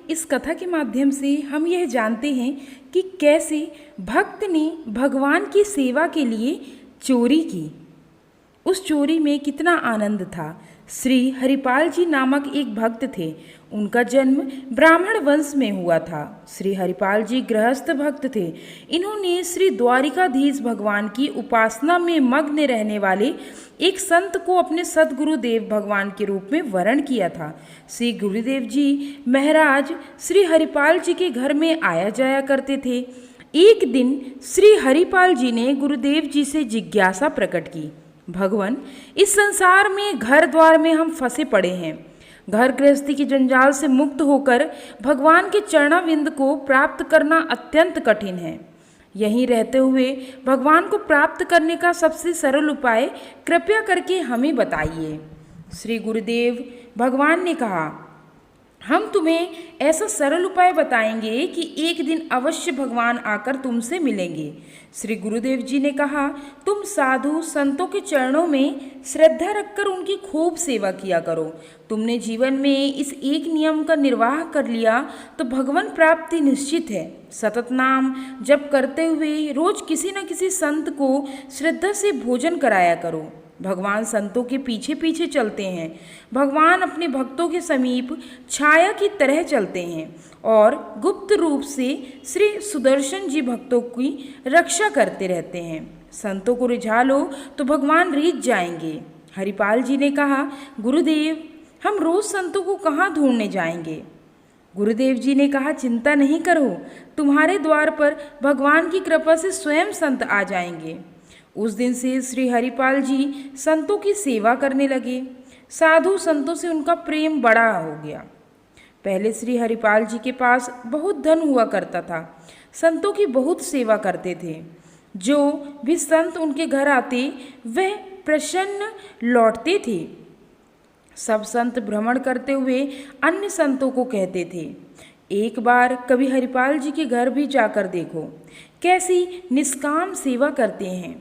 इस कथा के माध्यम से हम यह जानते हैं कि कैसे भक्त ने भगवान की सेवा के लिए चोरी की। उस चोरी में कितना आनंद था। श्री हरिपाल जी नामक एक भक्त थे। उनका जन्म ब्राह्मण वंश में हुआ था। श्री हरिपाल जी गृहस्थ भक्त थे। इन्होंने श्री द्वारिकाधीश भगवान की उपासना में मग्न रहने वाले एक संत को अपने सदगुरुदेव भगवान के रूप में वरण किया था। श्री गुरुदेव जी महाराज श्री हरिपाल जी के घर में आया जाया करते थे। एक दिन श्री हरिपाल जी ने गुरुदेव जी से जिज्ञासा प्रकट की, भगवान, इस संसार में घर द्वार में हम फंसे पड़े हैं। घर गृहस्थी की जंजाल से मुक्त होकर भगवान के चरणाविंद को प्राप्त करना अत्यंत कठिन है। यहीं रहते हुए भगवान को प्राप्त करने का सबसे सरल उपाय कृपया करके हमें बताइए। श्री गुरुदेव भगवान ने कहा, हम तुम्हें ऐसा सरल उपाय बताएंगे कि एक दिन अवश्य भगवान आकर तुमसे मिलेंगे। श्री गुरुदेव जी ने कहा, तुम साधु संतों के चरणों में श्रद्धा रखकर उनकी खूब सेवा किया करो। तुमने जीवन में इस एक नियम का निर्वाह कर लिया तो भगवान प्राप्ति निश्चित है। सतत नाम जप करते हुए रोज किसी न किसी संत को श्रद्धा से भोजन कराया करो। भगवान संतों के पीछे पीछे चलते हैं। भगवान अपने भक्तों के समीप छाया की तरह चलते हैं और गुप्त रूप से श्री सुदर्शन जी भक्तों की रक्षा करते रहते हैं। संतों को रिझा लो तो भगवान रीझ जाएंगे। हरिपाल जी ने कहा, गुरुदेव, हम रोज संतों को कहाँ ढूंढने जाएंगे। गुरुदेव जी ने कहा, चिंता नहीं करो, तुम्हारे द्वार पर भगवान की कृपा से स्वयं संत आ जाएंगे। उस दिन से श्री हरिपाल जी संतों की सेवा करने लगे। साधु संतों से उनका प्रेम बड़ा हो गया। पहले श्री हरिपाल जी के पास बहुत धन हुआ करता था। संतों की बहुत सेवा करते थे। जो भी संत उनके घर आते वह प्रसन्न लौटते थे। सब संत भ्रमण करते हुए अन्य संतों को कहते थे, एक बार कभी हरिपाल जी के घर भी जाकर देखो, कैसी निष्काम सेवा करते हैं,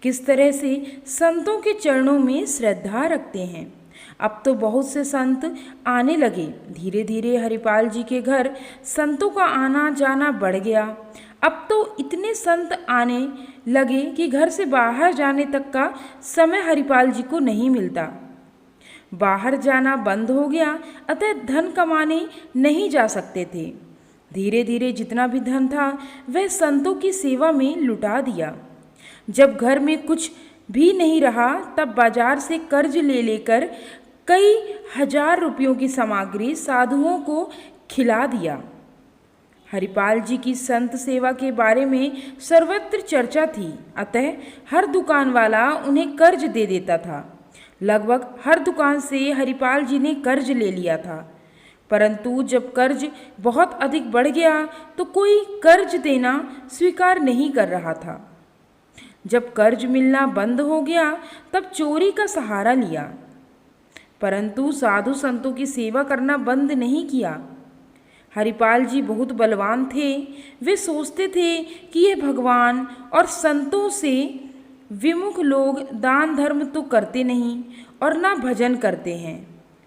किस तरह से संतों के चरणों में श्रद्धा रखते हैं। अब तो बहुत से संत आने लगे। धीरे धीरे हरिपाल जी के घर संतों का आना जाना बढ़ गया। अब तो इतने संत आने लगे कि घर से बाहर जाने तक का समय हरिपाल जी को नहीं मिलता। बाहर जाना बंद हो गया, अतः धन कमाने नहीं जा सकते थे। धीरे धीरे जितना भी धन था वह संतों की सेवा में लुटा दिया। जब घर में कुछ भी नहीं रहा तब बाजार से कर्ज ले लेकर कई हजार रुपयों की सामग्री साधुओं को खिला दिया। हरिपाल जी की संत सेवा के बारे में सर्वत्र चर्चा थी, अतः हर दुकान वाला उन्हें कर्ज दे देता था। लगभग हर दुकान से हरिपाल जी ने कर्ज ले लिया था, परंतु जब कर्ज बहुत अधिक बढ़ गया तो कोई कर्ज देना स्वीकार नहीं कर रहा था। जब कर्ज मिलना बंद हो गया तब चोरी का सहारा लिया, परंतु साधु संतों की सेवा करना बंद नहीं किया। हरिपाल जी बहुत बलवान थे। वे सोचते थे कि ये भगवान और संतों से विमुख लोग दान धर्म तो करते नहीं और ना भजन करते हैं।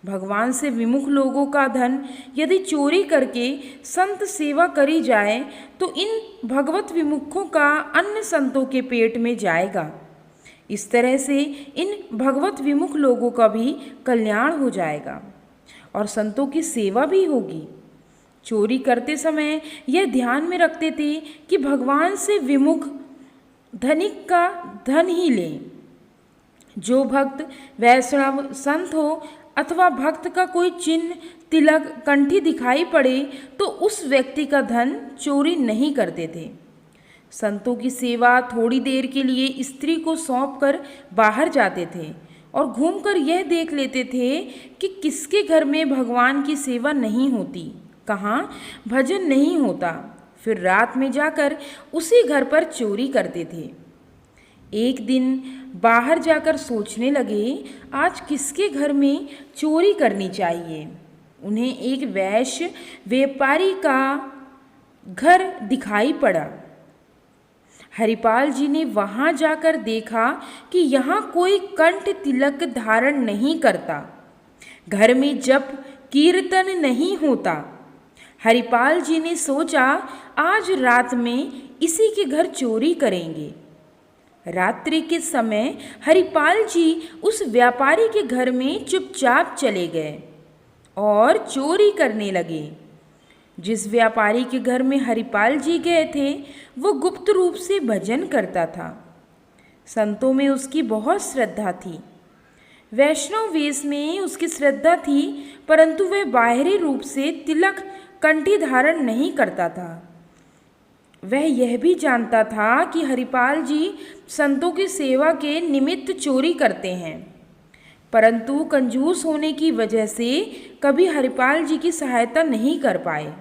भगवान से विमुख लोगों का धन यदि चोरी करके संत सेवा करी जाए तो इन भगवत विमुखों का अन्य संतों के पेट में जाएगा। इस तरह से इन भगवत विमुख लोगों का भी कल्याण हो जाएगा और संतों की सेवा भी होगी। चोरी करते समय यह ध्यान में रखते थे कि भगवान से विमुख धनिक का धन ही लें। जो भक्त वैष्णव संत हो अथवा भक्त का कोई चिन्ह तिलक कंठी दिखाई पड़े तो उस व्यक्ति का धन चोरी नहीं करते थे। संतों की सेवा थोड़ी देर के लिए स्त्री को सौंपकर बाहर जाते थे और घूमकर यह देख लेते थे कि किसके घर में भगवान की सेवा नहीं होती, कहाँ भजन नहीं होता। फिर रात में जाकर उसी घर पर चोरी करते थे। एक दिन बाहर जाकर सोचने लगे, आज किसके घर में चोरी करनी चाहिए। उन्हें एक वैश्य व्यापारी का घर दिखाई पड़ा। हरिपाल जी ने वहाँ जाकर देखा कि यहाँ कोई कंठ तिलक धारण नहीं करता, घर में जप कीर्तन नहीं होता। हरिपाल जी ने सोचा आज रात में इसी के घर चोरी करेंगे। रात्रि के समय हरिपाल जी उस व्यापारी के घर में चुपचाप चले गए और चोरी करने लगे। जिस व्यापारी के घर में हरिपाल जी गए थे वो गुप्त रूप से भजन करता था। संतों में उसकी बहुत श्रद्धा थी। वैष्णव वेश में उसकी श्रद्धा थी, परंतु वह बाहरी रूप से तिलक कंठी धारण नहीं करता था। वह यह भी जानता था कि हरिपाल जी संतों की सेवा के निमित्त चोरी करते हैं, परंतु कंजूस होने की वजह से कभी हरिपाल जी की सहायता नहीं कर पाए।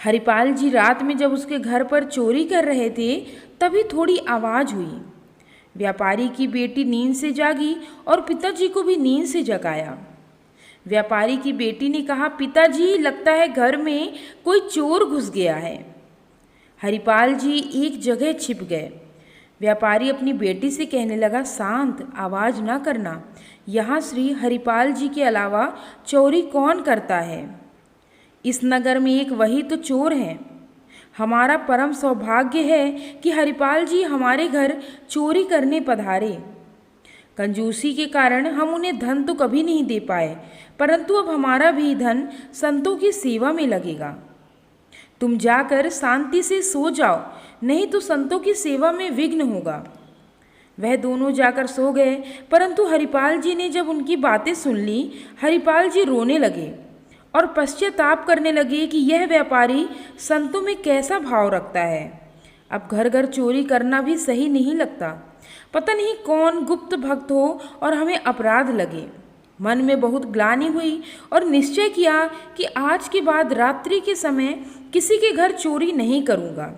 हरिपाल जी रात में जब उसके घर पर चोरी कर रहे थे तभी थोड़ी आवाज़ हुई। व्यापारी की बेटी नींद से जागी और पिताजी को भी नींद से जगाया। व्यापारी की बेटी ने कहा, पिताजी लगता है घर में कोई चोर घुस गया है। हरिपाल जी एक जगह छिप गए। व्यापारी अपनी बेटी से कहने लगा, शांत, आवाज़ ना करना। यहाँ श्री हरिपाल जी के अलावा चोरी कौन करता है? इस नगर में एक वही तो चोर हैं। हमारा परम सौभाग्य है कि हरिपाल जी हमारे घर चोरी करने पधारे। कंजूसी के कारण हम उन्हें धन तो कभी नहीं दे पाए, परंतु अब हमारा भी धन संतों की सेवा में लगेगा। तुम जाकर शांति से सो जाओ, नहीं तो संतों की सेवा में विघ्न होगा। वह दोनों जाकर सो गए, परंतु हरिपाल जी ने जब उनकी बातें सुन ली, हरिपाल जी रोने लगे और पश्चाताप करने लगे कि यह व्यापारी संतों में कैसा भाव रखता है। अब घर घर चोरी करना भी सही नहीं लगता। पता नहीं कौन गुप्त भक्त हो और हमें अपराध लगे। मन में बहुत ग्लानि हुई और निश्चय किया कि आज के बाद रात्रि के समय किसी के घर चोरी नहीं करूँगा।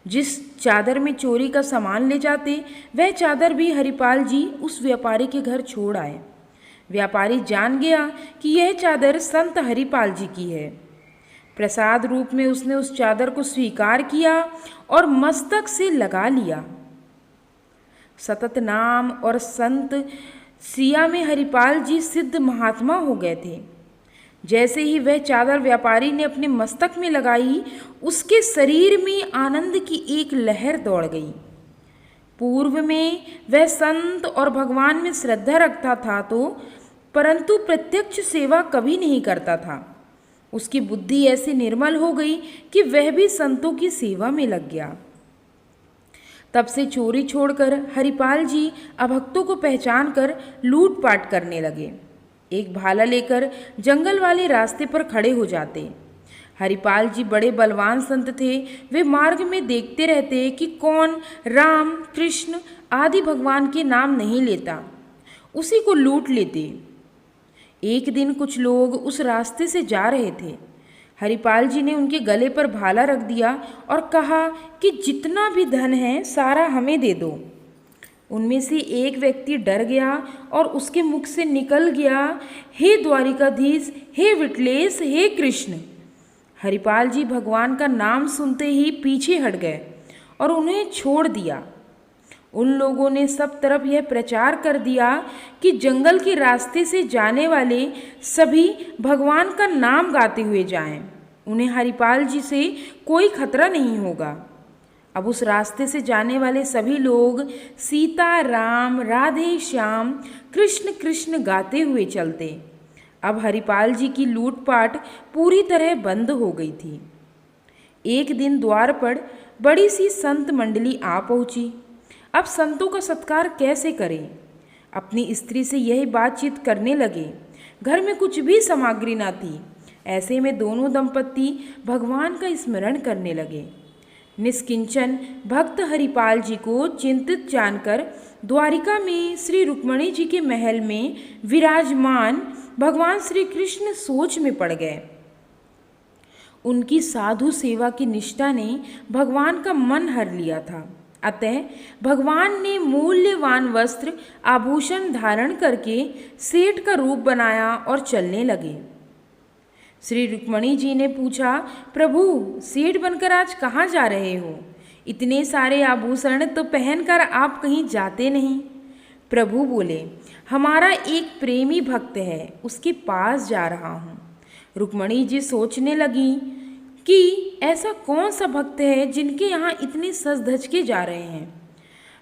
जिस चादर में चोरी का सामान ले जाते वह चादर भी हरिपाल जी उस व्यापारी के घर छोड़ आए। व्यापारी जान गया कि यह चादर संत हरिपाल जी की है। प्रसाद रूप में उसने उस चादर को स्वीकार किया और मस्तक से लगा लिया। सतत नाम और संत सिया में हरिपाल जी सिद्ध महात्मा हो गए थे। जैसे ही वह चादर व्यापारी ने अपने मस्तक में लगाई, उसके शरीर में आनंद की एक लहर दौड़ गई। पूर्व में वह संत और भगवान में श्रद्धा रखता था परंतु प्रत्यक्ष सेवा कभी नहीं करता था। उसकी बुद्धि ऐसी निर्मल हो गई कि वह भी संतों की सेवा में लग गया। तब से चोरी छोड़कर हरिपाल जी अभक्तों को पहचान कर लूटपाट करने लगे। एक भाला लेकर जंगल वाले रास्ते पर खड़े हो जाते। हरिपाल जी बड़े बलवान संत थे। वे मार्ग में देखते रहते कि कौन राम, कृष्ण आदि भगवान के नाम नहीं लेता, उसी को लूट लेते। एक दिन कुछ लोग उस रास्ते से जा रहे थे। हरिपाल जी ने उनके गले पर भाला रख दिया और कहा कि जितना भी धन है सारा हमें दे दो। उनमें से एक व्यक्ति डर गया और उसके मुख से निकल गया, हे द्वारिकाधीश, हे विठलेश, हे कृष्ण। हरिपाल जी भगवान का नाम सुनते ही पीछे हट गए और उन्हें छोड़ दिया। उन लोगों ने सब तरफ यह प्रचार कर दिया कि जंगल के रास्ते से जाने वाले सभी भगवान का नाम गाते हुए जाएं। उन्हें हरिपाल जी से कोई खतरा नहीं होगा। अब उस रास्ते से जाने वाले सभी लोग सीता राम, राधे श्याम, कृष्ण कृष्ण गाते हुए चलते। अब हरिपाल जी की लूटपाट पूरी तरह बंद हो गई थी। एक दिन द्वार पर बड़ी सी संत मंडली आ पहुंची। अब संतों का सत्कार कैसे करें? अपनी स्त्री से यही बातचीत करने लगे। घर में कुछ भी सामग्री ना थी। ऐसे में दोनों दंपत्ति भगवान का स्मरण करने लगे। निष्किंचन भक्त हरिपाल जी को चिंतित जानकर द्वारिका में श्री रुक्मणी जी के महल में विराजमान भगवान श्री कृष्ण सोच में पड़ गए। उनकी साधु सेवा की निष्ठा ने भगवान का मन हर लिया था। अतः भगवान ने मूल्यवान वस्त्र आभूषण धारण करके सेठ का रूप बनाया और चलने लगे। श्री रुक्मणी जी ने पूछा, प्रभु सेठ बनकर आज कहाँ जा रहे हो? इतने सारे आभूषण तो पहनकर आप कहीं जाते नहीं। प्रभु बोले, हमारा एक प्रेमी भक्त है, उसके पास जा रहा हूँ। रुक्मणी जी सोचने लगी कि ऐसा कौन सा भक्त है जिनके यहाँ इतने सज धज के जा रहे हैं।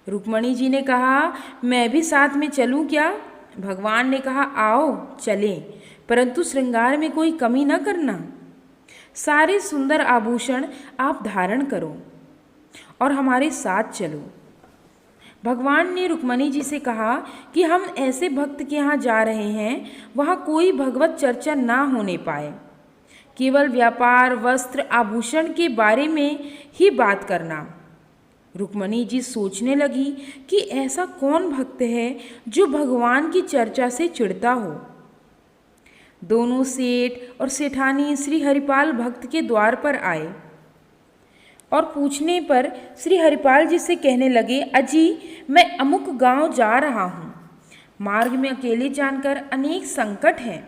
रुक्मणी जी ने कहा, मैं भी साथ में चलूं क्या? भगवान ने कहा, आओ चलें, परंतु श्रृंगार में कोई कमी न करना। सारे सुंदर आभूषण आप धारण करो और हमारे साथ चलो। भगवान ने रुक्मणी जी से कहा कि हम ऐसे भक्त के यहाँ जा रहे हैं वहाँ कोई भगवत चर्चा ना होने पाए, केवल व्यापार, वस्त्र, आभूषण के बारे में ही बात करना। रुक्मणी जी सोचने लगी कि ऐसा कौन भक्त है जो भगवान की चर्चा से चिढ़ता हो। दोनों सेठ और सेठानी श्री हरिपाल भक्त के द्वार पर आए और पूछने पर श्री हरिपाल जी से कहने लगे, अजी मैं अमुक गांव जा रहा हूँ। मार्ग में अकेले जानकर अनेक संकट हैं।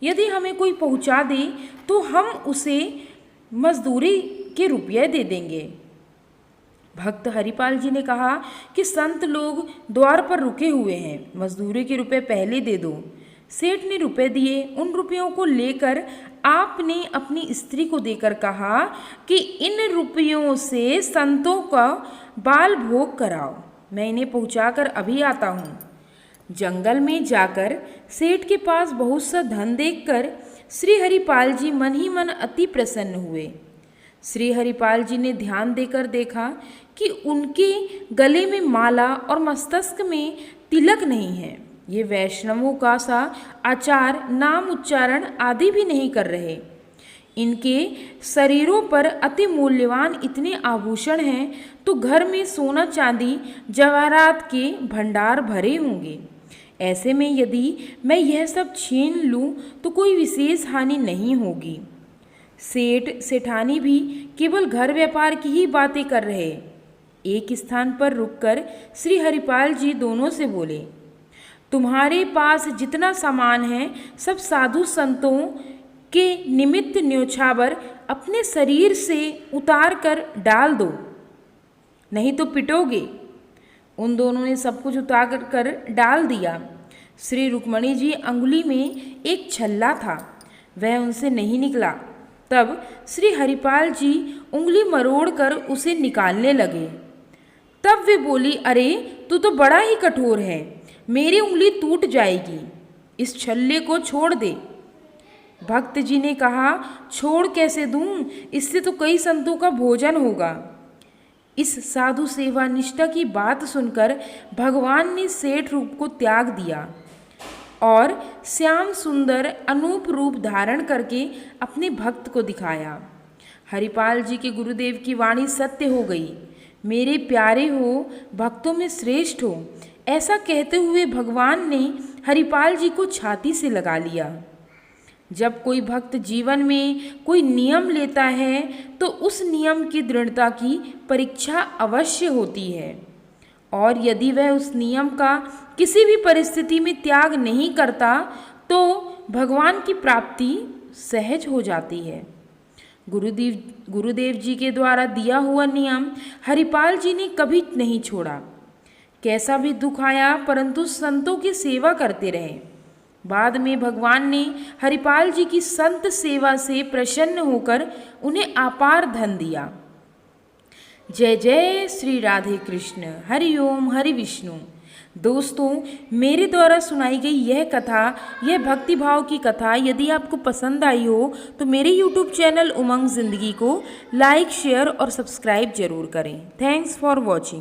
यदि हमें कोई पहुँचा दे तो हम उसे मजदूरी के रुपये दे देंगे। भक्त हरिपाल जी ने कहा कि संत लोग द्वार पर रुके हुए हैं, मजदूरी के रुपए पहले दे दो। सेठ ने रुपए दिए। उन रुपयों को लेकर आपने अपनी स्त्री को देकर कहा कि इन रुपयों से संतों का बाल भोग कराओ, मैं इन्हें पहुंचाकर अभी आता हूँ। जंगल में जाकर सेठ के पास बहुत सा धन देखकर श्री हरिपाल जी मन ही मन अति प्रसन्न हुए। श्री हरिपाल जी ने ध्यान देकर देखा कि उनके गले में माला और मस्तक में तिलक नहीं है। ये वैष्णवों का सा आचार, नाम उच्चारण आदि भी नहीं कर रहे। इनके शरीरों पर अति मूल्यवान इतने आभूषण हैं तो घर में सोना चांदी जवाहरात के भंडार भरे होंगे। ऐसे में यदि मैं यह सब छीन लूँ तो कोई विशेष हानि नहीं होगी। सेठ सेठानी भी केवल घर व्यापार की ही बातें कर रहे। एक स्थान पर रुककर श्री हरिपाल जी दोनों से बोले, तुम्हारे पास जितना सामान है सब साधु संतों के निमित्त न्योछावर अपने शरीर से उतार कर डाल दो, नहीं तो पिटोगे। उन दोनों ने सब कुछ उतार कर डाल दिया। श्री रुक्मणी जी अंगुली में एक छल्ला था, वह उनसे नहीं निकला। तब श्री हरिपाल जी उंगली मरोड़कर उसे निकालने लगे। तब वे बोली, अरे तू तो बड़ा ही कठोर है, मेरी उंगली टूट जाएगी, इस छल्ले को छोड़ दे। भक्त जी ने कहा, छोड़ कैसे दूं, इससे तो कई संतों का भोजन होगा। इस साधु सेवा निष्ठा की बात सुनकर भगवान ने सेठ रूप को त्याग दिया और श्याम सुंदर अनूप रूप धारण करके अपने भक्त को दिखाया। हरिपाल जी के गुरुदेव की वाणी सत्य हो गई, मेरे प्यारे हो, भक्तों में श्रेष्ठ हो। ऐसा कहते हुए भगवान ने हरिपाल जी को छाती से लगा लिया। जब कोई भक्त जीवन में कोई नियम लेता है तो उस नियम की दृढ़ता की परीक्षा अवश्य होती है, और यदि वह उस नियम का किसी भी परिस्थिति में त्याग नहीं करता तो भगवान की प्राप्ति सहज हो जाती है। गुरुदेव जी के द्वारा दिया हुआ नियम हरिपाल जी ने कभी नहीं छोड़ा। कैसा भी दुख आया परंतु संतों की सेवा करते रहे। बाद में भगवान ने हरिपाल जी की संत सेवा से प्रसन्न होकर उन्हें अपार धन दिया। जय जय श्री राधे कृष्ण, हरि ओम, हरि विष्णु। दोस्तों, मेरे द्वारा सुनाई गई यह कथा, यह भक्ति भाव की कथा यदि आपको पसंद आई हो तो मेरे YouTube चैनल उमंग ज़िंदगी को लाइक, शेयर और सब्सक्राइब जरूर करें। Thanks for watching.